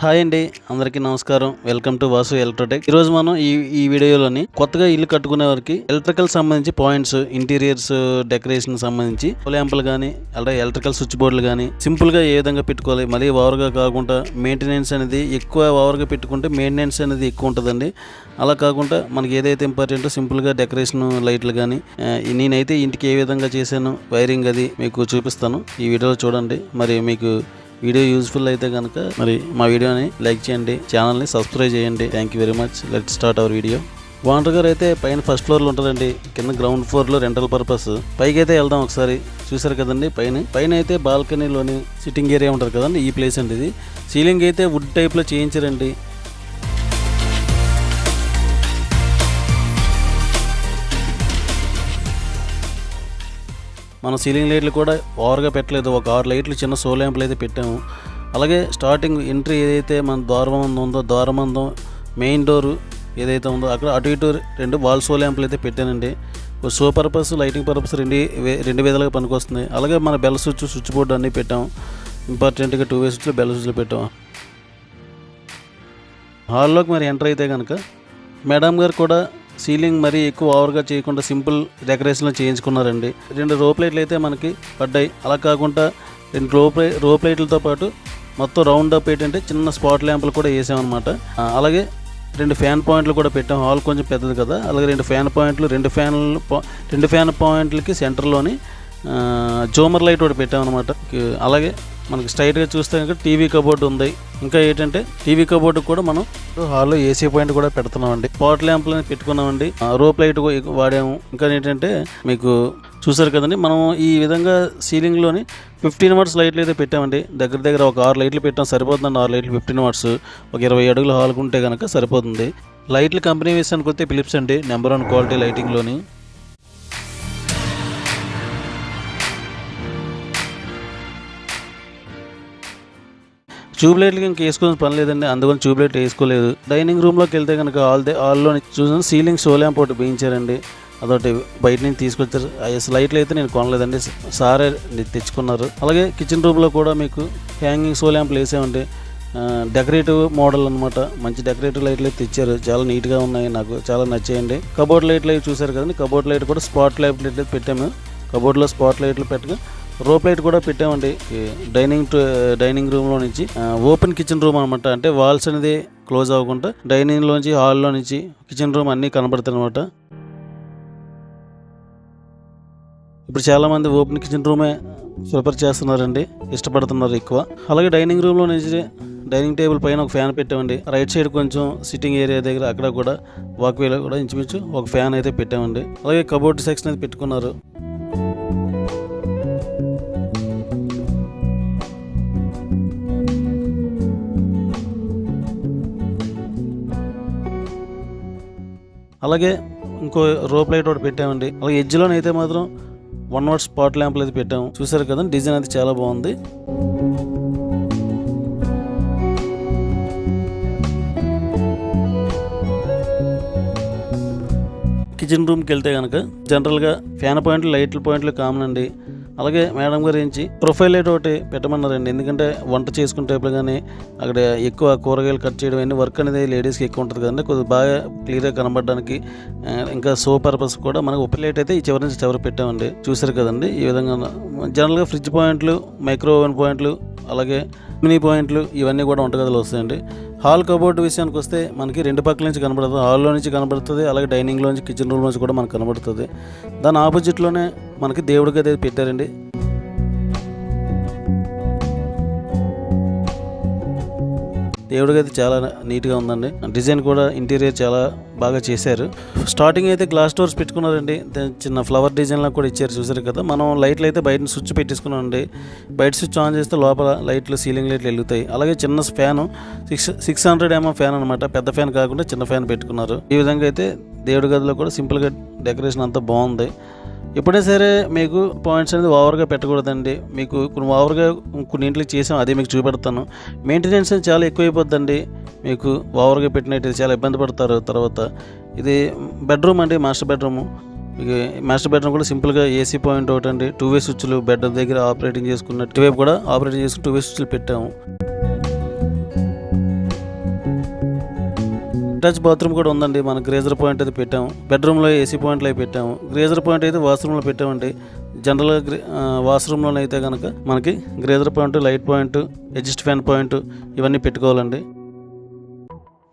Hi అండి, అందరికీ నమస్కారం. Welcome to Vasu Electrotech. ఈరోజు మనం ఈ వీడియోలోని కొత్తగా ఇల్లు కట్టుకునే వారికి ఎలక్ట్రికల్ సంబంధించి పాయింట్స్, ఇంటీరియర్స్ డెకరేషన్ సంబంధించి ల్యాంపులు కానీ అలాగే ఎలక్ట్రికల్ స్విచ్ బోర్డులు కానీ సింపుల్గా ఏ విధంగా పెట్టుకోవాలి, మరీ ఓవర్గా కాకుండా మెయింటెనెన్స్ అనేది ఎక్కువ ఓవర్గా పెట్టుకుంటే మెయింటెనెన్స్ అనేది ఎక్కువ ఉంటుందండి. అలా కాకుండా మనకి ఏదైతే ఇంపార్టెంటో సింపుల్గా డెకరేషన్ లైట్లు కానీ నేనైతే ఇంటికి ఏ విధంగా చేశాను వైరింగ్ అది మీకు చూపిస్తాను. ఈ వీడియోలో చూడండి. మరి మీకు వీడియో యూజ్ఫుల్ అయితే కనుక మరి మా వీడియోని లైక్ చేయండి, ఛానల్ని సబ్స్క్రైబ్ చేయండి. Thank you very much. Let start our video. Owner గారు అయితే పైన ఫస్ట్ ఫ్లోర్లో ఉంటుందండి, కింద గ్రౌండ్ ఫ్లోర్లో రెంటల్ పర్పస్. పైకి అయితే వెళ్దాం ఒకసారి. చూసారు కదండి, పైన అయితే బాల్కనీలోని సిట్టింగ్ ఏరియా ఉంటుంది కదండి, ఈ ప్లేస్ అండి ఇది. సీలింగ్ అయితే వుడ్ టైప్లో చేయించారండి. మనం సీలింగ్ లైట్లు కూడా ఓవర్గా పెట్టలేదు, ఒక 6 లైట్లు చిన్న సోల్ ల్యాంపులు అయితే పెట్టాము. అలాగే స్టార్టింగ్ ఎంట్రీ ఏదైతే మన ద్వారబంధం మెయిన్ డోరు ఏదైతే ఉందో అక్కడ అటు ఇటు 2 వాల్ సోల్ ల్యాంపులు అయితే పెట్టానండి. షో పర్పస్, లైటింగ్ పర్పస్ రెండు విధాలుగా పనికొస్తుంది. అలాగే మన బెల్ స్విచ్ బోర్డు అన్నీ పెట్టాము. ఇంపార్టెంట్గా 2 వే స్విచ్లు, బెల్ స్విచ్లు పెట్టాము. హాల్లోకి మరి ఎంటర్ అయితే కనుక మేడం గారు కూడా సీలింగ్ మరీ ఎక్కువ ఓవర్గా చేయకుండా సింపుల్ డెకరేషన్లో చేయించుకున్నారండి. 2 రోప్ లైట్లు అయితే మనకి పడ్డాయి. అలా కాకుండా 2 రోప్ లైట్లతో పాటు మొత్తం రౌండ్ అప్ ఏంటంటే చిన్న స్పాట్ ల్యాంపులు కూడా వేసామన్నమాట. అలాగే 2 ఫ్యాన్ పాయింట్లు కూడా పెట్టాం. హాల్ కొంచెం పెద్దది కదా, అలాగే 2 ఫ్యాన్ పాయింట్లు, 2 ఫ్యాన్ పాయింట్లకి సెంటర్లోని జోమర్ లైట్ ఒకటి పెట్టామన్నమాట. అలాగే మనకి స్ట్రైట్గా చూస్తే కనుక టీవీ కబోర్డు ఉంది. ఇంకా ఏంటంటే టీవీ కబోర్డు కూడా మనం హాల్లో ఏసీ పాయింట్ కూడా పెడుతున్నామండి. స్పాట్ ల్యాంపులని పెట్టుకున్నామండి, రోప్ లైట్ వాడాము. ఇంకా ఏంటంటే మీకు చూసారు కదండి, మనం ఈ విధంగా సీలింగ్లోని 15 వాట్స్ లైట్లు అయితే పెట్టామండి. దగ్గర ఒక 6 లైట్లు పెట్టాం, సరిపోతుందండి. 6 లైట్లు 15 వాట్స్, ఒక 20 అడుగులు హాల్కు ఉంటే కనుక సరిపోతుంది. లైట్లు కంపెనీ విషయానికి వస్తే ఫిలిప్స్ అండి, నెంబర్ 1 క్వాలిటీ లైటింగ్లోని. ట్యూబ్ లైట్లకి ఇంకా వేసుకోవాల్సిన పని లేదండి, అందుకని ట్యూబ్ లైట్ వేసుకోలేదు. డైనింగ్ రూమ్లోకి వెళ్తే కనుక హాల్లో చూసిన సీలింగ్ షో ల్యాంప్ ఒకటి వేయించారండి. అదొకటి బయట నుంచి తీసుకొచ్చారు. లైట్లు అయితే నేను కొనలేదండి, సారే తెచ్చుకున్నారు. అలాగే కిచెన్ రూమ్లో కూడా మీకు హ్యాంగింగ్ షో ల్యాంప్లు వేసామండి. డెకరేటివ్ మోడల్ అనమాట. మంచి డెకరేటివ్ లైట్లు అయితే తెచ్చారు, చాలా నీట్గా ఉన్నాయి, నాకు చాలా నచ్చాయండి. కబోర్డ్ లైట్లు అవి చూసారు కదండి, కబోర్డ్ లైట్ కూడా స్పాట్ లైట్లు అయితే పెట్టాము. కబోర్డ్లో స్పాట్ లైట్లు పెట్టగా రోప్ లైట్ కూడా పెట్టామండి. డైనింగ్ రూమ్లో నుంచి ఓపెన్ కిచెన్ రూమ్ అనమాట. అంటే వాల్స్ అనేది క్లోజ్ అవ్వకుండా డైనింగ్లోంచి, హాల్లో నుంచి కిచెన్ రూమ్ అన్నీ కనబడతాయి అనమాట. ఇప్పుడు చాలామంది ఓపెన్ కిచెన్ రూమే ప్రిఫర్ చేస్తున్నారండి, ఇష్టపడుతున్నారు ఎక్కువ. అలాగే డైనింగ్ రూమ్లో నుంచి డైనింగ్ టేబుల్ పైన ఒక ఫ్యాన్ పెట్టామండి. రైట్ సైడ్ కొంచెం సిట్టింగ్ ఏరియా దగ్గర అక్కడ కూడా వాక్వేలో కూడా ఇంచుమించు ఒక ఫ్యాన్ అయితే పెట్టామండి. అలాగే కబోర్డ్ సెక్షన్ అయితే పెట్టుకున్నారు. అలాగే ఇంకో రోప్ లైట్ ఒకటి పెట్టామండి. అలాగే ఎడ్జ్లోనైతే మాత్రం 1 వాట్ స్పాట్ ల్యాంపులు అయితే పెట్టాము. చూసారు కదా, డిజైన్ అయితే చాలా బాగుంది. కిచెన్ రూమ్కి వెళ్తే కనుక జనరల్గా ఫ్యాన్ పాయింట్లు, లైట్ల పాయింట్లు కామన్ అండి. అలాగే మేడం గారు ఏంచి ప్రొఫైల్ లైట్ ఒకటి పెట్టమన్నారండి. ఎందుకంటే వంట చేసుకునే టైప్లో కానీ అక్కడ ఎక్కువ కూరగాయలు కట్ చేయడం అన్నీ వర్క్ అనేది లేడీస్కి ఎక్కువ ఉంటుంది కదండి, కొద్దిగా బాగా క్లియర్గా కనబడడానికి. ఇంకా షో పర్పస్ కూడా మనకు ఒక లైట్ అయితే ఈ చివరి నుంచి చివరి పెట్టామండి. చూసారు కదండి, ఈ విధంగా జనరల్గా ఫ్రిడ్జ్ పాయింట్లు, మైక్రో ఓవెన్ పాయింట్లు, అలాగే మినీ పాయింట్లు ఇవన్నీ కూడా వంటగదిలో వస్తాయండి. హాల్ కబోర్డ్ విషయానికి వస్తే మనకి 2 పక్కల నుంచి కనబడుతుంది. హాల్లో నుంచి కనబడుతుంది, అలాగే డైనింగ్లో నుంచి, కిచెన్ రూమ్ నుంచి కూడా మనకు కనబడుతుంది. దాని ఆపోజిట్లోనే మనకి దేవుడి గది పెట్టారండి. దేవుడి గది చాలా నీట్గా ఉందండి. డిజైన్ కూడా ఇంటీరియర్ చాలా బాగా చేశారు. స్టార్టింగ్ అయితే గ్లాస్ డోర్స్ పెట్టుకున్నారండి, చిన్న ఫ్లవర్ డిజైన్లా కూడా ఇచ్చారు. చూసారు కదా, మనం లైట్లు అయితే బయట స్విచ్ పెట్టేసుకున్నామండి. బయట స్విచ్ ఆన్ చేస్తే లోపల లైట్లు, సీలింగ్ లైట్లు వెలుగుతాయి. అలాగే చిన్న ఫ్యాను 600 mm ఫ్యాన్ అనమాట, పెద్ద ఫ్యాన్ కాకుండా చిన్న ఫ్యాన్ పెట్టుకున్నారు. ఈ విధంగా అయితే దేవుడి గదిలో కూడా సింపుల్గా డెకరేషన్ అంతా బాగుంది. ఎప్పుడైనా సరే మీకు పాయింట్స్ అనేది ఓవర్గా పెట్టకూడదండి. మీకు ఓవర్గా కొన్ని ఇంట్లో చేసాం, అదే మీకు చూపెడతాను. మెయింటెనెన్స్ చాలా ఎక్కువైపోద్దండి. మీకు ఓవర్గా పెట్టినట్టు చాలా ఇబ్బంది పడతారు. తర్వాత ఇది బెడ్రూమ్ అండి, మాస్టర్ బెడ్రూమ్. మాస్టర్ బెడ్రూమ్ కూడా సింపుల్గా ఏసీ పాయింట్ ఒకటి అండి. 2 వే స్విచ్లు బెడ్ దగ్గర ఆపరేటింగ్ చేసుకున్న, ఇటువైపు కూడా ఆపరేటింగ్ చేసుకుని 2 వే స్విచ్లు పెట్టాము. అటాచ్ బాత్రూమ్ కూడా ఉందండి. మన గ్రేజర్ పాయింట్ అయితే పెట్టాము. బెడ్రూమ్లో ఏసీ పాయింట్లో పెట్టాము. గ్రేజర్ పాయింట్ అయితే వాష్రూమ్లో పెట్టామండి. జనరల్గా వాష్రూమ్లోనే అయితే కనుక మనకి geyser point, light point, exhaust fan point ఇవన్నీ పెట్టుకోవాలండి.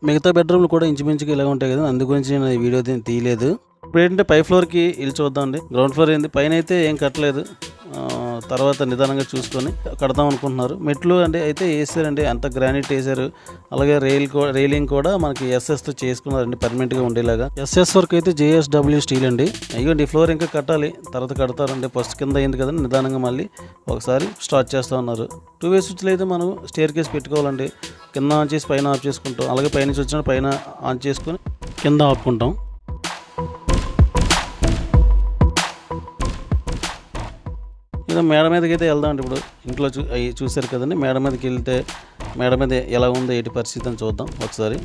మిగతా బెడ్రూమ్లు కూడా ఇంచుమించుగా ఇలా ఉంటాయి కదా, అందు గురించి నేను ఈ వీడియో తీయలేదు. ఇప్పుడు ఏంటంటే పై ఫ్లోర్కి వెళ్ళి చూద్దామండి. గ్రౌండ్ ఫ్లోర్ ఏంది, పైన అయితే ఏం కట్టలేదు. తర్వాత నిదానంగా చూసుకొని కడదాం అనుకుంటున్నారు. మెట్లు అంటే అయితే వేసారండి, అంత గ్రానైట్ వేసారు. అలాగే రైలింగ్ కూడా మనకి ఎస్ఎస్తో చేసుకున్నారండి, పర్మనెంట్గా ఉండేలాగా. ఎస్ఎస్ వర్క్ అయితే JSW స్టీల్ అండి. ఇవ్వండి ఫ్లోర్ ఇంకా కట్టాలి, తర్వాత కడతారండి. ఫస్ట్ కింద అయింది కదండి, నిదానంగా మళ్ళీ ఒకసారి స్టార్ట్ చేస్తూ ఉన్నారు. 2-way స్విచ్లు అయితే మనం స్టేర్ కేస్ పెట్టుకోవాలండి. కింద ఆన్ చేసి పైన ఆఫ్ చేసుకుంటాం. అలాగే పైనుంచి వచ్చిన పైన ఆన్ చేసుకొని కింద ఆపుకుంటాం. ఇక మేడ మీదకి అయితే వెళ్దామండి. ఇప్పుడు ఇంట్లో చూసారు కదండి, మేడ మీదకి వెళ్తే మేడ మీద ఎలా ఉందో ఏంటి పరిస్థితి అని చూద్దాం ఒకసారి.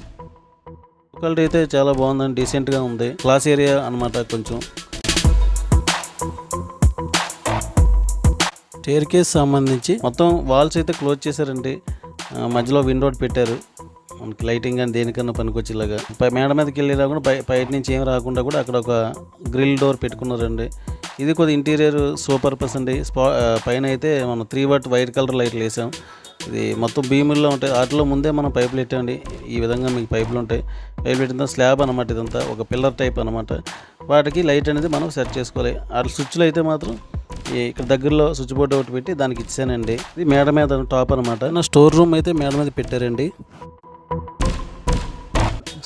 క్వాలిటీ అయితే చాలా బాగుందండి, డీసెంట్గా ఉంది. క్లాస్ ఏరియా అనమాట. కొంచెం స్టేర్ కేస్ సంబంధించి మొత్తం వాల్స్ అయితే క్లోజ్ చేశారండి. మధ్యలో విండో పెట్టారు, మనకి లైటింగ్ అని దేనికన్నా పనికొచ్చేలాగా. మేడ మీదకి వెళ్ళి రాకుండా బయట నుంచి ఏం రాకుండా కూడా అక్కడ ఒక గ్రిల్ డోర్ పెట్టుకున్నారండి. ఇది కొద్ది ఇంటీరియర్ సూపర్ పర్పస్ అండి. పైన అయితే మనం 3 వాట్ వైట్ కలర్ లైట్లు వేసాం. ఇది మొత్తం బీముల్లో ఉంటాయి. వాటిలో ముందే మనం పైపులు పెట్టండి. ఈ విధంగా మీకు పైపులు ఉంటాయి. పైపులు పెట్టిన స్లాబ్ అనమాట. ఇదంతా ఒక పిల్లర్ టైప్ అనమాట. వాటికి లైట్ అనేది మనం సెట్ చేసుకోవాలి. అట్లా స్విచ్లు అయితే మాత్రం ఇక్కడ దగ్గరలో స్విచ్ బోర్డు ఒకటి పెట్టి దానికి ఇచ్చానండి. ఇది మేడ మీద టాప్ అనమాట. నా స్టోర్ రూమ్ అయితే మేడ మీద పెట్టారండి.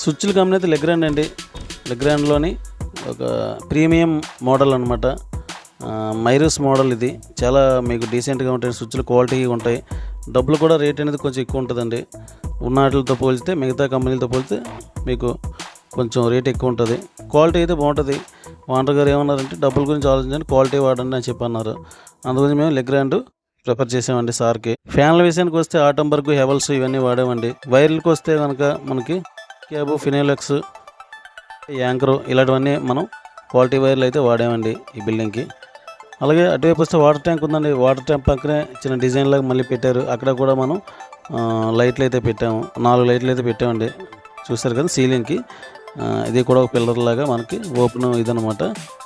స్విచ్లు కంపెనీ అయితే లెగ్రాండ్ అండి. లెగ్రాండ్లోని ఒక ప్రీమియం మోడల్ అనమాట. మైరస్ మోడల్. ఇది చాలా మీకు డీసెంట్గా ఉంటాయి. స్విచ్లు క్వాలిటీగా ఉంటాయి. డబ్బులు కూడా రేట్ అనేది కొంచెం ఎక్కువ ఉంటుందండి. ఉన్న వాటితో పోలిస్తే, మిగతా కంపెనీలతో పోలిస్తే మీకు కొంచెం రేట్ ఎక్కువ ఉంటుంది. క్వాలిటీ అయితే బాగుంటుంది. ఓనర్ గారు ఏమన్నారంటే డబ్బుల గురించి ఆలోచించండి, క్వాలిటీ వాడండి అని చెప్పన్నారు. అందుగురించి మేము లెగ్రాండ్ ప్రిఫర్ చేసామండి సార్కి. ఫ్యాన్ల విషయానికి వస్తే ఆటంబర్గ్, హెవల్స్ ఇవన్నీ వాడామండి. వైర్లకు వస్తే కనుక మనకి క్యాబు, ఫినోలెక్స్, యాంకర్ ఇలాంటివన్నీ మనం క్వాలిటీ వైర్లు అయితే వాడామండి ఈ బిల్డింగ్కి. అలాగే అటువైపు వస్తే వాటర్ ట్యాంక్ ఉందండి. వాటర్ ట్యాంక్ పక్కనే చిన్న డిజైన్ లాగా మళ్ళీ పెట్టారు. అక్కడ కూడా మనం లైట్లు అయితే పెట్టాము. 4 లైట్లు అయితే పెట్టామండి. చూస్తారు కదా సీలింగ్కి. ఇది కూడా ఒక పిల్లర్ లాగా మనకి ఓపెన్ ఇదనమాట.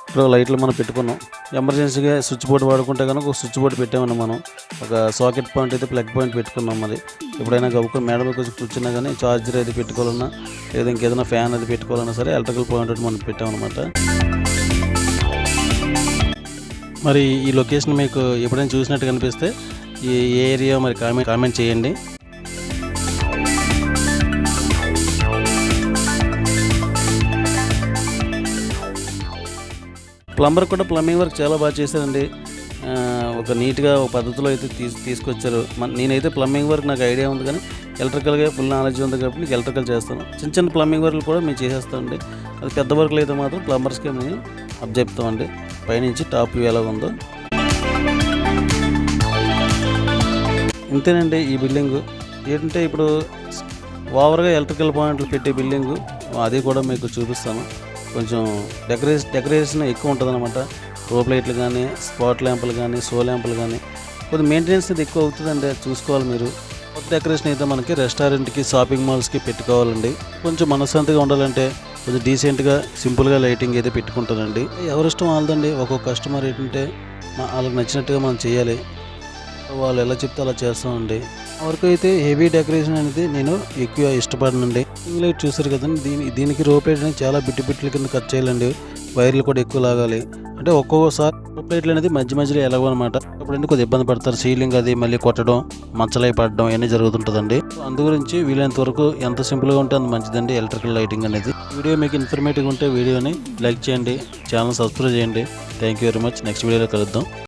ఇప్పుడు లైట్లు మనం పెట్టుకున్నాం. ఎమర్జెన్సీగా స్విచ్ బోర్డు వాడుకుంటే కనుక ఒక స్విచ్ బోర్డు పెట్టామని మనం ఒక సాకెట్ పాయింట్ అయితే ప్లగ్ పాయింట్ పెట్టుకున్నాం. మరి ఎప్పుడైనా గబుకొని మేడ మీద కూర్చున్నా కానీ చార్జర్ అయితే పెట్టుకోవాలన్నా, లేదా ఇంకేదైనా ఫ్యాన్ అది పెట్టుకోవాలన్నా సరే ఎలక్ట్రికల్ పాయింట్ అయితే మనం పెట్టామన్నమాట. మరి ఈ లొకేషన్ మీకు ఎప్పుడైనా చూసినట్టు కనిపిస్తే ఈ ఏరియా మరి కామెంట్ చేయండి. ప్లంబర్ కూడా ప్లంబింగ్ వర్క్ చాలా బాగా చేశారండి. ఒక నీట్గా ఒక పద్ధతిలో అయితే తీసుకొచ్చారు. నేనైతే ప్లంబింగ్ వర్క్ నాకు ఐడియా ఉంది, కానీ ఎలక్ట్రికల్గా ఫుల్ నాలెడ్జ్ ఉంది కాబట్టి నీకు ఎలక్ట్రికల్ చేస్తాను. చిన్న ప్లంబింగ్ వర్క్లు కూడా మేము చేసేస్తామండి. అది పెద్ద వర్క్లు అయితే మాత్రం ప్లంబర్స్కి మేము అప్పచెప్తామండి. పైనుంచి టాప్ వ్యూ ఎలా ఉందో ఇంతేనండి. ఈ బిల్డింగు ఏంటంటే ఇప్పుడు ఓవర్గా ఎలక్ట్రికల్ పాయింట్లు పెట్టే బిల్డింగు, అది కూడా మీకు చూపిస్తాను. కొంచెం డెకరేషన్ ఎక్కువ ఉంటుంది అనమాట. రోప్ లైట్లు కానీ, స్పాట్ ల్యాంపులు కానీ, షో ల్యాంపులు కానీ కొద్దిగా మెయింటెనెన్స్ అయితే ఎక్కువ అవుతుందండి. అది చూసుకోవాలి మీరు. కొత్త డెకరేషన్ అయితే మనకి రెస్టారెంట్కి, షాపింగ్ మాల్స్కి పెట్టుకోవాలండి. కొంచెం మనశ్శాంతిగా ఉండాలంటే కొంచెం డీసెంట్గా, సింపుల్గా లైటింగ్ అయితే పెట్టుకుంటానండి. ఎవరిష్టం వాళ్ళదండి. ఒక్కొక్క కస్టమర్ ఏంటంటే వాళ్ళకి నచ్చినట్టుగా మనం చేయాలి. వాళ్ళు ఎలా చెప్తే అలా చేస్తామండి. వరకు అయితే హెవీ డెకరేషన్ అనేది నేను ఎక్కువ ఇష్టపడనండి. లైట్ చూసారు కదండి, దీనికి రోప్ లైట్ అనేది చాలా బిట్ల కింద కట్ చేయాలండి. వైర్లు కూడా ఎక్కువ లాగాలి. అంటే ఒక్కొక్కసారి రోప్ లైట్లు అనేది మధ్యలో ఎలాగోనమాట. అప్పుడంటే కొద్దిగా ఇబ్బంది పడతారు. సీలింగ్ అది మళ్ళీ కొట్టడం, మచ్చలై పడడం ఇవన్నీ జరుగుతుంటుందండి. అందు గురించి వీలైనంత వరకు ఎంత సింపుల్గా ఉంటే అంత మంచిదండి ఎలక్ట్రికల్ లైటింగ్ అనేది. వీడియో మీకు ఇన్ఫర్మేటివ్గా ఉంటే వీడియోని లైక్ చేయండి, ఛానల్ సబ్స్క్రైబ్ చేయండి. Thank you very much. Next వీడియోలో కలుద్దాం.